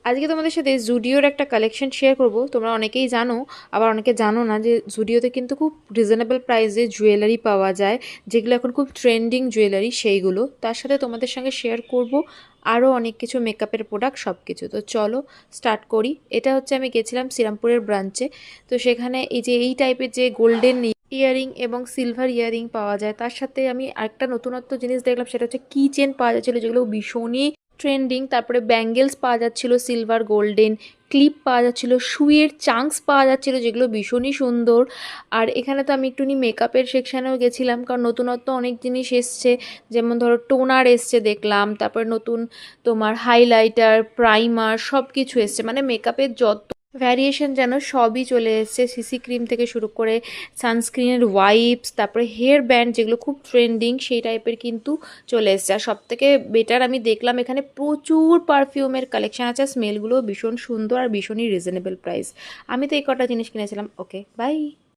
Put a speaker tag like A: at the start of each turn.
A: আজকে তোমাদের সাথে জুডিওর একটা কালেকশন শেয়ার করব। তোমরা অনেকেই জানো, আবার অনেকে জানো না যে জুডিওতে কিন্তু খুব রিজনেবল প্রাইসে জুয়েলারি পাওয়া যায়, যেগুলো এখন খুব ট্রেন্ডিং জুয়েলারি সেইগুলো। তার সাথে তোমাদের সঙ্গে শেয়ার করব আরও অনেক কিছু মেকআপের প্রোডাক্ট, সব কিছু। তো চলো স্টার্ট করি। এটা হচ্ছে আমি গেছিলাম শ্রীরামপুরের ব্রাঞ্চে। তো সেখানে এই যে এই টাইপের যে গোল্ডেন ইয়ারিং এবং সিলভার ইয়ারিং পাওয়া যায়, তার সাথে আমি আরেকটা নতুনত্ব জিনিস দেখলাম, সেটা হচ্ছে কি চেন পাওয়া যাচ্ছিলো, যেগুলো ভীষণই ট্রেন্ডিং। তারপরে ব্যাঙ্গেলস পাওয়া যাচ্ছিল সিলভার গোল্ডেন, ক্লিপ পাওয়া যাচ্ছিল, শুয়ের চাংস পাওয়া যাচ্ছিল, যেগুলো ভীষণই সুন্দর। আর এখানে তো আমি একটুখানি মেকআপের সেকশানেও গেছিলাম, কারণ নতুনত্ব অনেক জিনিস এসছে। যেমন ধরো টোনার এসছে দেখলাম, তারপরে নতুন তোমার হাইলাইটার, প্রাইমার, সব কিছু এসছে। মানে মেকআপের যত ভ্যারিয়েশন যেন সবই চলে এসছে, সিসি ক্রিম থেকে শুরু করে সানস্ক্রিনের ওয়াইপস, তারপরে হেয়ার ব্যান্ড, যেগুলো খুব ট্রেন্ডিং সেই টাইপের কিন্তু চলে এসছে। আর সব থেকে বেটার আমি দেখলাম এখানে প্রচুর পারফিউমের কালেকশন আছে, স্মেলগুলো ভীষণ সুন্দর আর ভীষণই রিজনেবল প্রাইস। আমি তো এই কটা জিনিস কিনেছিলাম। ওকে, বাই।